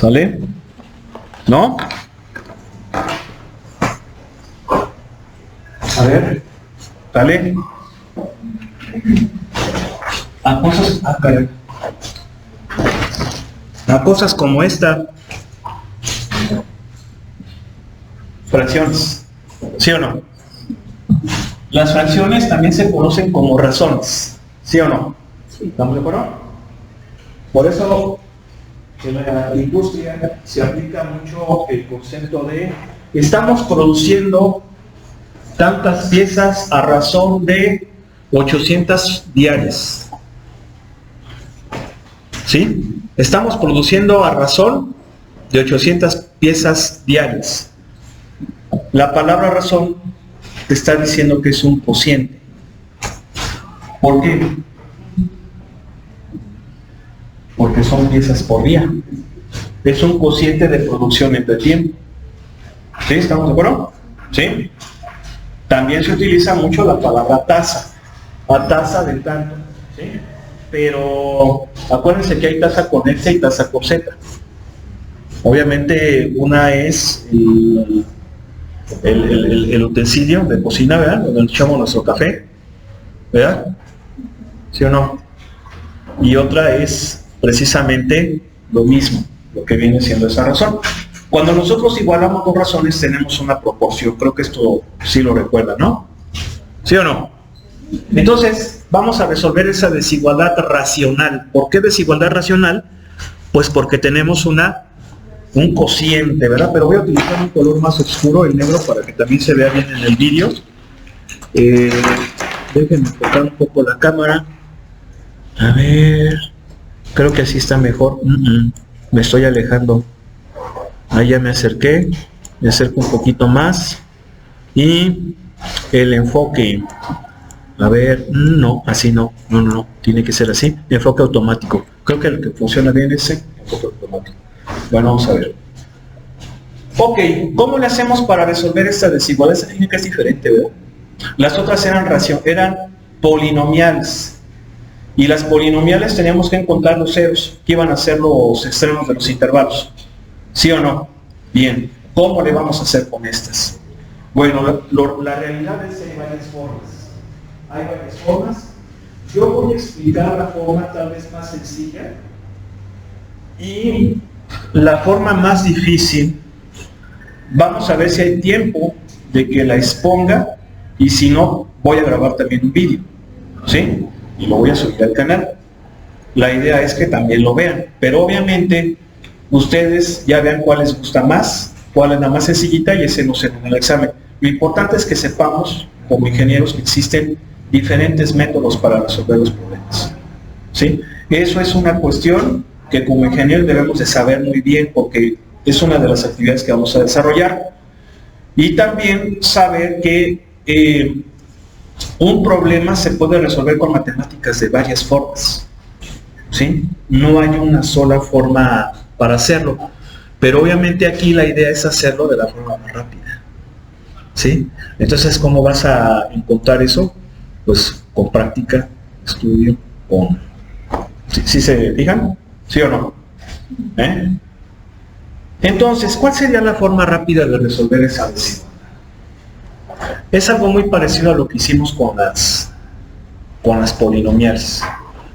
¿Sale? ¿No? A ver, ¿sale? A cosas como esta. Fracciones, ¿sí o no? Las fracciones también se conocen como razones, ¿sí o no? ¿Estamos de acuerdo? Por eso en la industria se aplica mucho el concepto de estamos produciendo tantas piezas a razón de 800 diarias. ¿Sí? Estamos produciendo a razón de 800 piezas diarias. La palabra razón te está diciendo que es un cociente. ¿Por qué? Porque son piezas por día. Es un cociente de producción entre tiempo. ¿Sí? ¿Estamos de acuerdo? ¿Sí? También se utiliza mucho la palabra tasa. A tasa de tanto. ¿Sí? Pero acuérdense que hay tasa con X y tasa con Z. Obviamente una es el utensilio de cocina, ¿verdad? Donde echamos nuestro café, ¿verdad? ¿Sí o no? Y otra es precisamente lo mismo, lo que viene siendo esa razón. Cuando nosotros igualamos dos razones tenemos una proporción, creo que esto sí lo recuerda, ¿no? ¿Sí o no? Entonces, vamos a resolver esa desigualdad racional. ¿Por qué desigualdad racional? Pues porque tenemos un cociente, ¿verdad? Pero voy a utilizar un color más oscuro, el negro, para que también se vea bien en el vídeo. Déjenme enfocar un poco la cámara. A ver, creo que así está mejor. Me estoy alejando. Ahí ya me acerqué, me acerco un poquito más. Y el enfoque, a ver, no, así no, tiene que ser así, enfoque automático. Creo que el que funciona bien es ese enfoque automático. Bueno, vamos a ver. Ok, ¿cómo le hacemos para resolver esta desigualdad? Esta técnica es diferente, ¿verdad? Las otras eran polinomiales. Y las polinomiales teníamos que encontrar los ceros, que iban a ser los extremos de los intervalos. ¿Sí o no? Bien, ¿cómo le vamos a hacer con estas? Bueno, la realidad es que hay varias formas. Hay varias formas. Yo voy a explicar la forma tal vez más sencilla. Y la forma más difícil, vamos a ver si hay tiempo de que la exponga, y si no, voy a grabar también un vídeo, ¿sí? Y lo voy a subir al canal. La idea es que también lo vean, pero obviamente ustedes ya vean cuál les gusta más, cuál es la más sencillita, y ese no se en el examen. Lo importante es que sepamos, como ingenieros, que existen diferentes métodos para resolver los problemas, ¿sí? Eso es una cuestión que como ingenieros debemos de saber muy bien, porque es una de las actividades que vamos a desarrollar. Y también saber que un problema se puede resolver con matemáticas de varias formas, ¿sí? No hay una sola forma para hacerlo, pero obviamente aquí la idea es hacerlo de la forma más rápida, ¿sí? Entonces, ¿cómo vas a encontrar eso? Pues con práctica, estudio, ¿Sí se fijan? ¿Sí o no? Entonces, ¿cuál sería la forma rápida de resolver esa desigualdad? Es algo muy parecido a lo que hicimos con las polinomiales.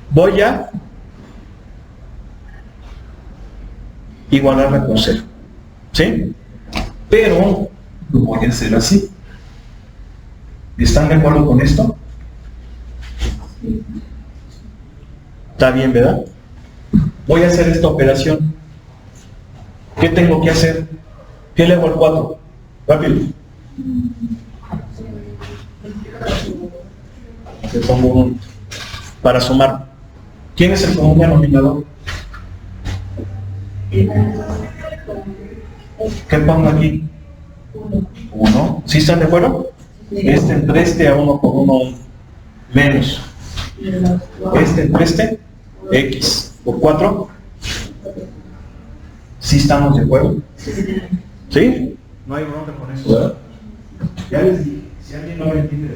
Voy a igualarla con 0, ¿sí? Pero lo voy a hacer así. ¿Están de acuerdo con esto? ¿Está bien, verdad? Voy a hacer esta operación. ¿Qué tengo que hacer? ¿Qué le hago al 4? Rápido. Le pongo un para sumar. ¿Quién es el común denominador? ¿Qué pongo aquí? 1. ¿Sí están de acuerdo? Entre este a 1 por 1 menos. Entre X por 4. ¿Sí estamos de acuerdo? ¿Sí? No hay bronca con eso, ¿verdad? Ya les dije, si alguien no lo entiende,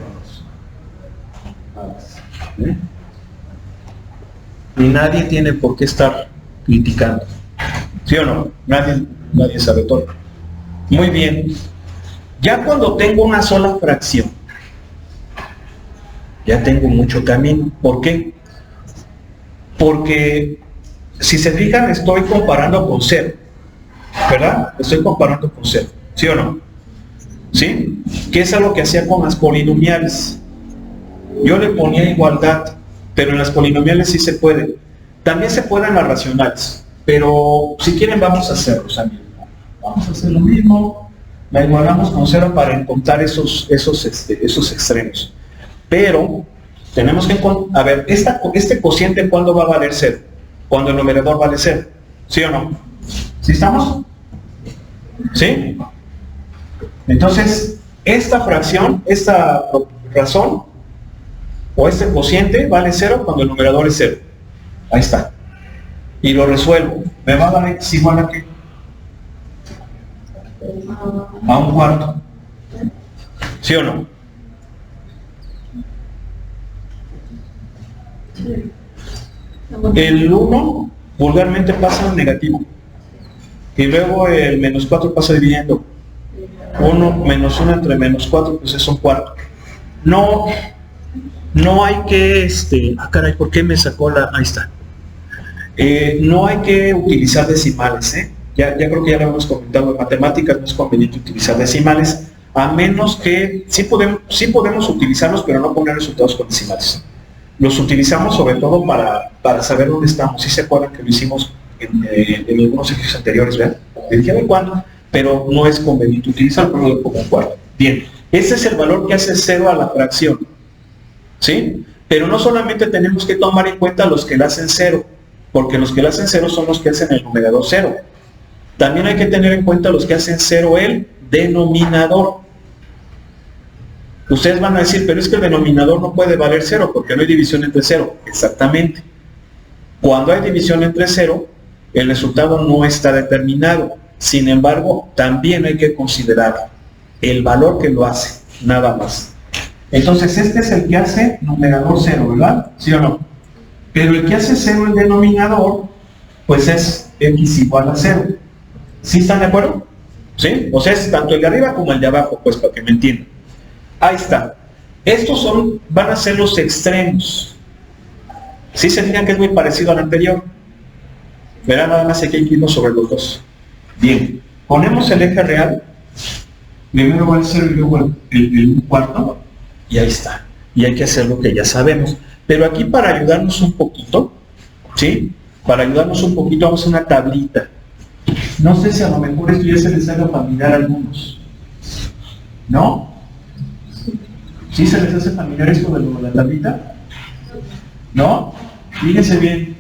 vamos. Y nadie tiene por qué estar criticando. ¿Sí o no? Nadie sabe todo. Muy bien. Ya cuando tengo una sola fracción, ya tengo mucho camino. ¿Por qué? Porque si se fijan, estoy comparando con cero, ¿verdad? Estoy comparando con cero, ¿sí o no? ¿Sí? ¿Qué es algo que hacía con las polinomiales? Yo le ponía igualdad, pero en las polinomiales sí se puede. También se puede en las racionales, pero si quieren vamos a hacerlo también. Vamos a hacer lo mismo, la igualamos con cero para encontrar esos extremos. Pero tenemos que encontrar, a ver, este cociente ¿cuándo va a valer cero? Cuando el numerador vale cero, ¿sí o no? ¿Sí estamos? ¿Sí? Entonces, esta fracción, esta razón, o este cociente vale cero cuando el numerador es cero. Ahí está. Y lo resuelvo. ¿Me va a dar x igual a qué? A un cuarto. ¿Sí o no? El 1 vulgarmente pasa al negativo. Y luego el menos 4 pasa dividiendo. 1 menos 1 entre menos 4, pues es un cuarto. No hay que, caray, ¿por qué me sacó la? Ahí está. No hay que utilizar decimales, Ya creo que ya lo hemos comentado, en matemáticas no es conveniente utilizar decimales, a menos que sí podemos utilizarlos, pero no poner resultados con decimales. Los utilizamos sobre todo para saber dónde estamos. Si se acuerdan que lo hicimos en algunos ejercicios anteriores, ¿verdad? El día de cuándo, pero no es conveniente utilizarlo como un cuarto. Bien, ese es el valor que hace cero a la fracción, ¿sí? Pero no solamente tenemos que tomar en cuenta los que le hacen cero, porque los que le hacen cero son los que hacen el numerador cero. También hay que tener en cuenta los que hacen cero el denominador. Ustedes van a decir, pero es que el denominador no puede valer cero porque no hay división entre cero. Exactamente. Cuando hay división entre cero, el resultado no está determinado. Sin embargo, también hay que considerar el valor que lo hace, nada más. Entonces, este es el que hace numerador cero, ¿verdad? ¿Sí o no? Pero el que hace cero el denominador, pues es x igual a cero. ¿Sí están de acuerdo? ¿Sí? O sea, es tanto el de arriba como el de abajo, pues para que me entiendan. Ahí está. Estos van a ser los extremos. ¿Sí se fijan que es muy parecido al anterior? Verán, nada más aquí hay que irnos sobre los dos. Bien, ponemos el eje real. Primero va el 0 y luego el 1 cuarto. Y ahí está. Y hay que hacer lo que ya sabemos. Pero aquí para ayudarnos un poquito, ¿sí? Para ayudarnos un poquito vamos a una tablita. No sé si a lo mejor esto ya se les haga familiar a algunos. ¿No? ¿Sí se les hace familiar esto de la tablita? ¿No? Fíjense bien.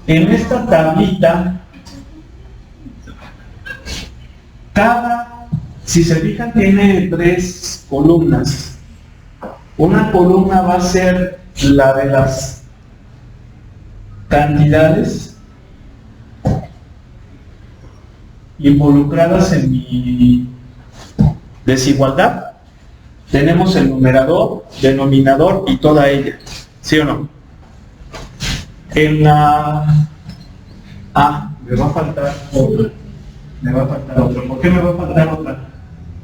En esta tablita, si se fijan, tiene 3 columnas. Una columna va a ser la de las cantidades involucradas en mi desigualdad. Tenemos el numerador, denominador y toda ella. ¿Sí o no? En la... me va a faltar otra. ¿Por qué me va a faltar otra?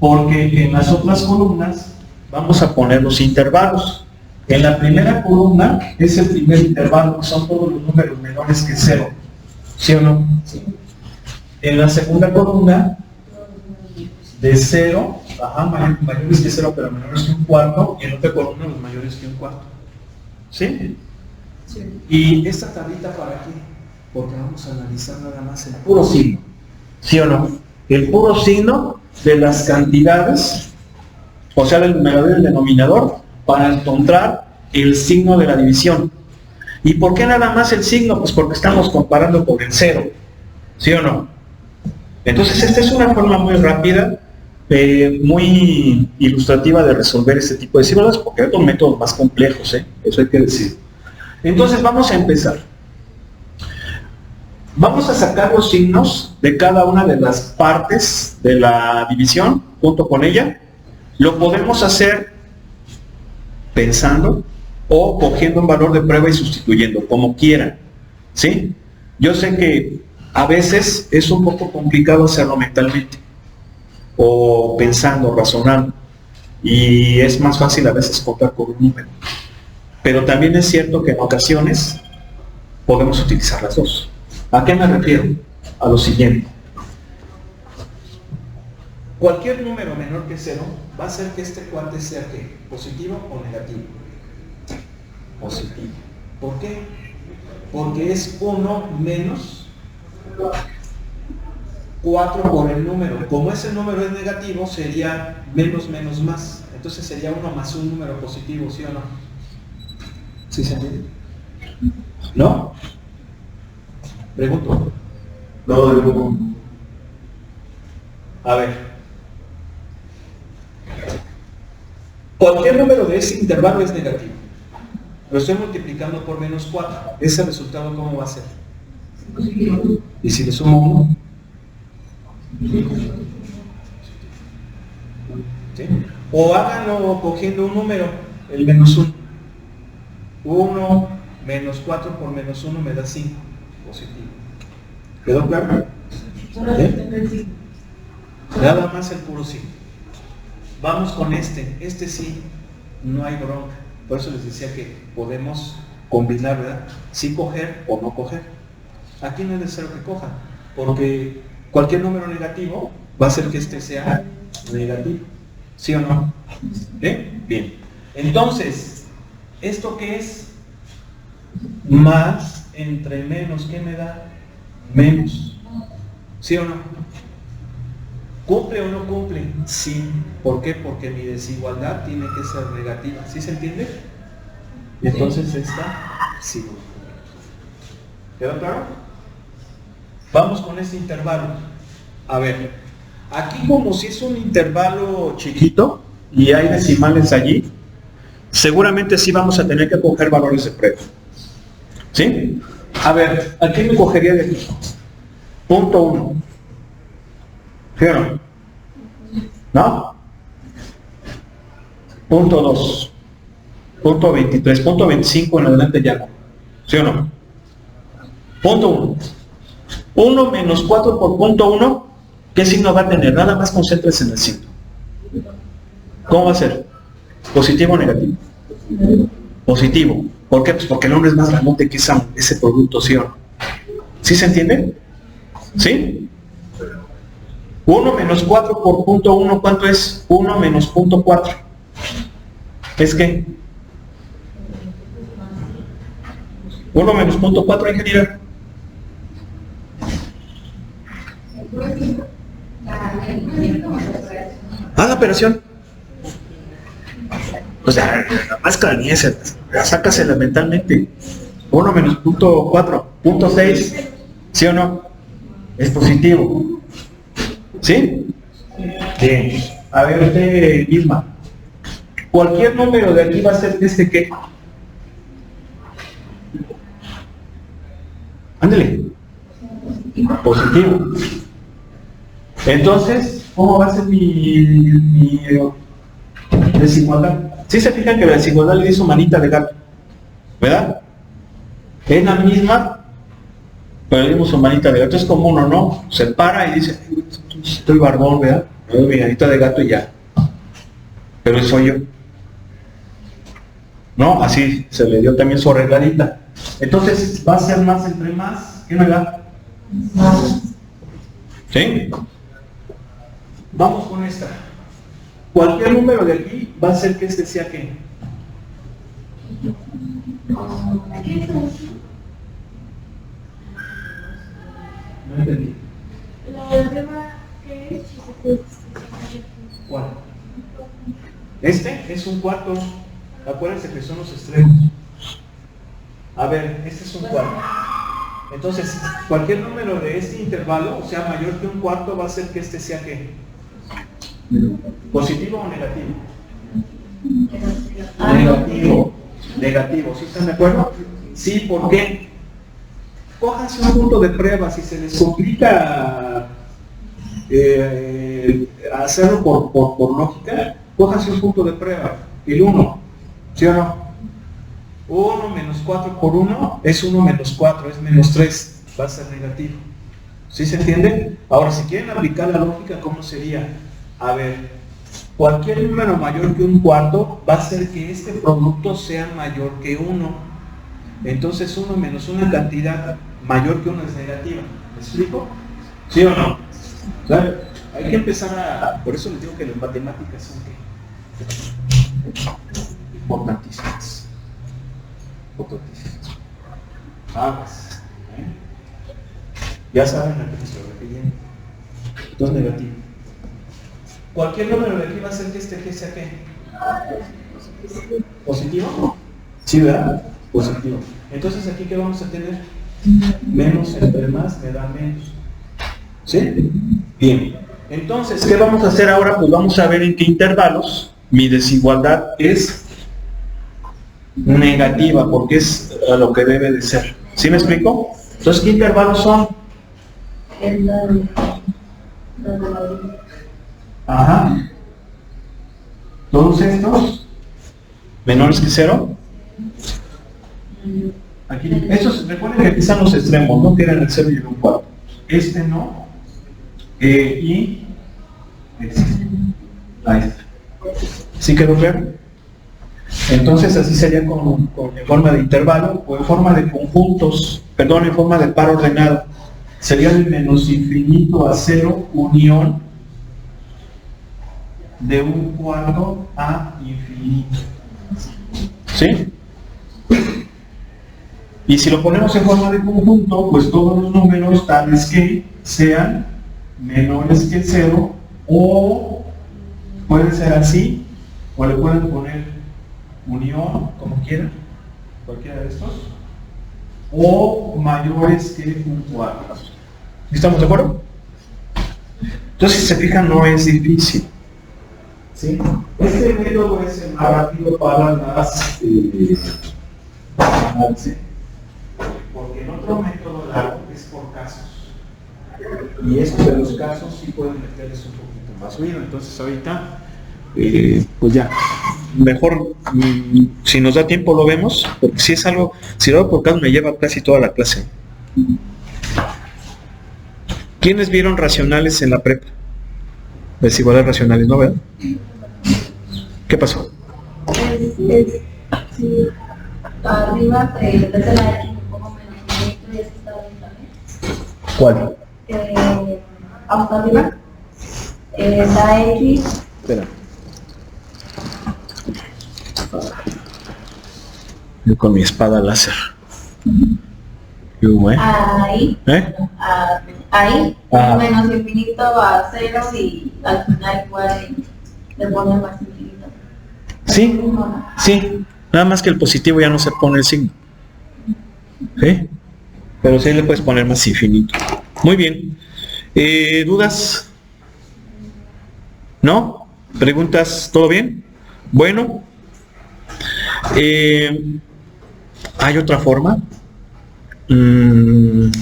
Porque en las otras columnas vamos a poner los intervalos. En la primera columna es el primer intervalo, que son todos los números menores que 0. ¿Sí o no? Sí. En la segunda columna, de 0, mayores que 0, pero menores que un cuarto, y en otra columna los mayores que un cuarto. ¿Sí? Sí. ¿Y esta tablita para qué? Porque vamos a analizar nada más el puro signo. ¿Sí o no? El puro signo de las cantidades, o sea, del numerador y el denominador, para encontrar el signo de la división. ¿Y por qué nada más el signo? Pues porque estamos comparando con el 0. ¿Sí o no? Entonces, esta es una forma muy rápida, muy ilustrativa de resolver este tipo de símbolos, porque hay otros métodos más complejos, eso hay que decir. Entonces, vamos a empezar. Vamos a sacar los signos de cada una de las partes de la división, junto con ella. Lo podemos hacer pensando o cogiendo un valor de prueba y sustituyendo, como quieran, ¿sí? Yo sé que a veces es un poco complicado hacerlo mentalmente, o pensando, razonando, y es más fácil a veces contar con un número. Pero también es cierto que en ocasiones podemos utilizar las dos. ¿A qué me refiero? A lo siguiente. Cualquier número menor que 0 va a hacer que este cuate sea ¿qué? ¿Positivo o negativo? Positivo. ¿Por qué? Porque es 1 menos 4 por el número. Como ese número es negativo, sería menos menos más. Entonces sería 1 más un número positivo, ¿sí o no? ¿Sí se entiende? ¿No? Pregunto. No. A ver. Cualquier número de ese intervalo es negativo. Lo estoy multiplicando por menos 4. ¿Ese resultado cómo va a ser? ¿Y si le sumo 1? ¿Sí? O háganlo cogiendo un número, el menos 1. 1 menos 4 por menos 1 me da 5. Positivo. ¿Quedó claro? ¿Sí? Nada más el puro 5. Vamos con este. Este sí, no hay bronca. Por eso les decía que podemos combinar, ¿verdad? Sí coger o no coger. Aquí no es necesario que coja, porque cualquier número negativo va a hacer que este sea negativo. ¿Sí o no? Bien. Entonces, ¿esto qué es? Más entre menos, ¿qué me da? Menos. ¿Sí o no? ¿Cumple o no cumple? Sí. ¿Por qué? Porque mi desigualdad tiene que ser negativa. ¿Sí se entiende? Y entonces esta sí. ¿Quedó claro? Vamos con este intervalo. A ver, aquí como si es un intervalo chiquito y hay decimales allí, seguramente sí vamos a tener que coger valores de prueba. ¿Sí? A ver, ¿a qué me cogería de aquí? Punto 1. ¿Sí o no? ¿No? Punto 2. Punto 23. Punto 25 en adelante ya no. ¿Sí o no? Punto 1. 1 menos 4 por punto 1, ¿qué signo va a tener? Nada más concéntrese en el signo. ¿Cómo va a ser? ¿Positivo o negativo? Positivo. ¿Por qué? Pues porque el nombre es más grandote que ese producto, ¿sí o no? ¿Sí se entiende? ¿Sí? 1 menos 4 por punto 1, ¿cuánto es? 1 menos punto 4. ¿Es qué? 1 menos punto 4, ingeniero. Haz la operación. O sea, más craneese, sácasela mentalmente. 1 menos punto 4, punto 6, ¿sí o no? Es positivo. ¿Sí? Bien. A ver, usted misma. Cualquier número de aquí va a ser este que. Ándale. Positivo. Entonces, ¿cómo va a ser mi desigualdad? ¿Sí se fijan que la desigualdad le hizo manita de gato? ¿Verdad? Es la misma, pero le dimos su manita de gato. Es como uno, ¿no? Se para y dice, estoy barbón, ¿verdad? Me doy mi manita de gato y ya. Pero soy yo. ¿No? Así se le dio también su arregladita. Entonces, va a ser más entre más. ¿Qué me da? ¿Sí? Vamos con esta. Cualquier número de aquí va a ser que este sea ¿qué? No entendí. ¿Cuál? Este es un cuarto. Acuérdense que son los extremos. A ver, este es un cuarto. Entonces, cualquier número de este intervalo, o sea, mayor que un cuarto, va a ser que este sea ¿qué? ¿Positivo o negativo? Negativo. Negativo, ¿sí están de acuerdo? Sí, ¿por qué? Cójanse un punto de prueba. Si se les complica hacerlo por lógica, cójanse un punto de prueba. El 1, ¿sí o no? 1 menos 4 por 1 es 1 menos 4, es menos 3. va a ser negativo. ¿Sí se entiende? Ahora, si quieren aplicar la lógica, ¿cómo sería? A ver, cualquier número mayor que un cuarto va a hacer que este producto sea mayor que 1. Entonces 1 menos una cantidad mayor que 1 es negativa. ¿Me explico? ¿Sí o no? ¿Sabe? Hay que empezar a... Por eso les digo que las matemáticas son importantísimas. Importantísimas. Aguas. Ya saben a qué me estoy refiriendo. 2 negativo. Cualquier número de aquí va a hacer que este G sea ¿qué? ¿Positivo? Sí, ¿verdad? Positivo. Entonces aquí ¿qué vamos a tener? Menos entre más me da menos. ¿Sí? Bien. Entonces, ¿qué vamos a hacer ahora? Pues vamos a ver en qué intervalos mi desigualdad es negativa, porque es a lo que debe de ser. ¿Sí me explico? Entonces, ¿qué intervalos son? Ajá. Todos estos menores que 0. Aquí, estos, recuerden que aquí están los extremos, ¿no? Que eran el 0 y el 4. Este no. Y este. Ahí está. ¿Sí quedó claro? Entonces así sería en forma de intervalo o en forma de conjuntos, perdón, en forma de par ordenado. Sería de menos infinito a 0 unión de un cuarto a infinito. ¿Sí? Y si lo ponemos en forma de conjunto, pues todos los números tales que sean menores que 0 o pueden ser así o le pueden poner unión, como quieran, cualquiera de estos, o mayores que un cuarto. ¿Estamos de acuerdo? Entonces, si se fijan, no es difícil. ¿Sí? Este método es el más rápido para las porque el otro método largo es por casos. Y estos de los casos sí pueden meterles un poquito más ruido. Entonces ahorita, pues ya, mejor si nos da tiempo lo vemos, porque si es algo, si lo hago por caso me lleva casi toda la clase. ¿Quiénes vieron racionales en la prepa? Desigualdades racionales, ¿no, verdad? ¿Qué pasó? Sí, arriba desde la X un poco menos y eso está bien también. ¿Cuál? Hasta arriba, la X. Espera. Yo con mi espada láser. Ahí. Ahí. Menos infinito a 0 y al final igual le pone más infinito. Sí, sí. Nada más que el positivo ya no se pone el signo. ¿Sí? Pero sí le puedes poner más infinito. Muy bien. ¿Dudas? ¿No? ¿Preguntas? ¿Todo bien? Bueno. ¿Hay otra forma?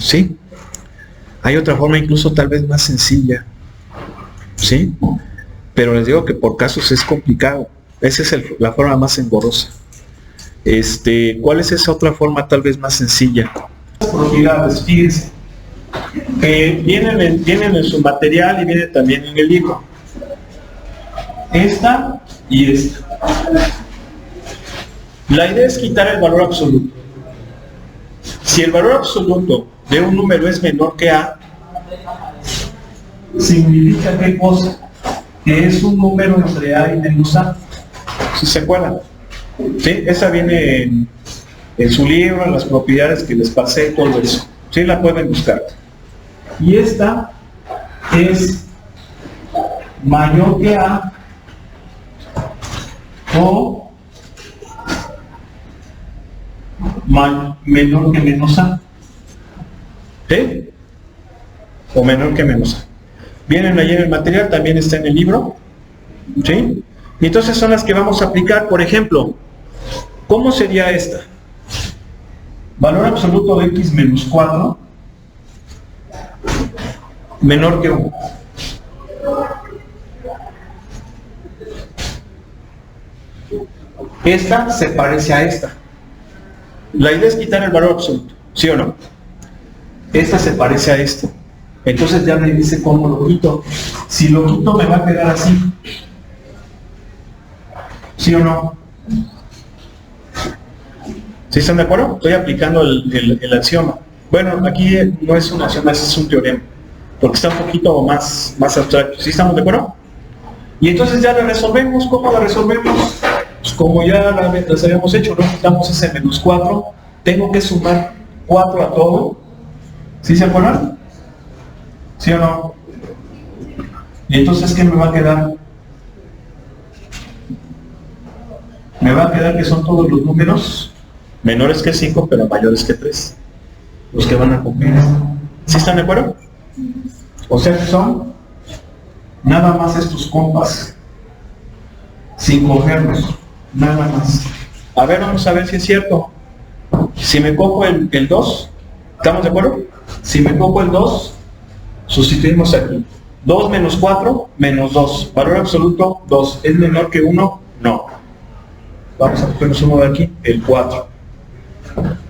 Sí. Hay otra forma incluso tal vez más sencilla. ¿Sí? Pero les digo que por casos es complicado. Esa es la forma más engorrosa. ¿Cuál es esa otra forma tal vez más sencilla? Propiedades, fíjense. Vienen en su material y vienen también en el libro. Esta y esta. La idea es quitar el valor absoluto. Si el valor absoluto de un número es menor que A, significa ¿qué cosa? Que es un número entre A y menos A. ¿Sí se acuerdan? ¿Sí? Esa viene en su libro, en las propiedades que les pasé, todo eso. ¿Sí? La pueden buscar. Y esta es mayor que A o menor que menos A. ¿Sí? O menor que menos A. Vienen allí en el material, también está en el libro. ¿Sí? Y entonces son las que vamos a aplicar. Por ejemplo, ¿cómo sería esta? Valor absoluto de x menos 4 menor que 1. Esta se parece a esta. La idea es quitar el valor absoluto, ¿sí o no? Esta se parece a esta. Entonces ya me dice cómo lo quito. Si lo quito me va a quedar así. ¿Sí o no? ¿Sí están de acuerdo? Estoy aplicando el axioma. Bueno, aquí no es un axioma, es un teorema, porque está un poquito más abstracto. ¿Sí estamos de acuerdo? Y entonces ya la resolvemos. ¿Cómo la resolvemos? Pues como ya las habíamos hecho, ¿no? Quitamos ese menos 4. Tengo que sumar 4 a todo. ¿Sí se acuerdan? ¿Sí o no? Y entonces, ¿qué me va a quedar? Me va a quedar que son todos los números menores que 5, pero mayores que 3. Los que van a cumplir. ¿Sí están de acuerdo? O sea que son nada más estos compas, sin cogerlos, nada más. A ver, vamos a ver si es cierto. Si me cojo el 2, ¿estamos de acuerdo? Si me cojo el 2, sustituimos aquí. 2 menos 4, menos 2. Valor absoluto, 2. ¿Es menor que 1? No. Vamos a cogernos uno de aquí, el 4.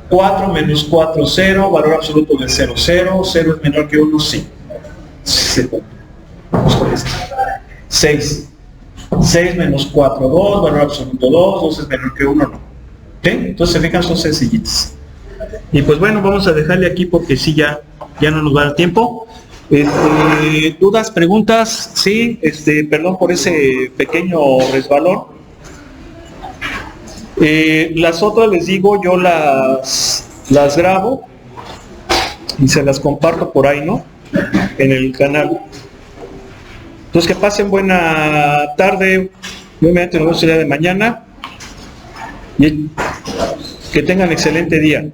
4 menos 4, 0. Valor absoluto de 0, 0. 0 es menor que 1, sí. Se cumple. Vamos con esto. 6. 6 menos 4, 2. Valor absoluto 2. 2 es menor que 1, no. ¿Ok? Entonces, se fijan, son sencillitas. Y pues bueno, vamos a dejarle aquí porque sí, ya no nos va a dar tiempo. ¿Dudas, preguntas? Sí, perdón por ese pequeño resbalón. Las otras, les digo, yo las grabo y se las comparto por ahí, ¿no? En el canal. Entonces, que pasen buena tarde. Nuevamente nos vemos el día de mañana y que tengan excelente día.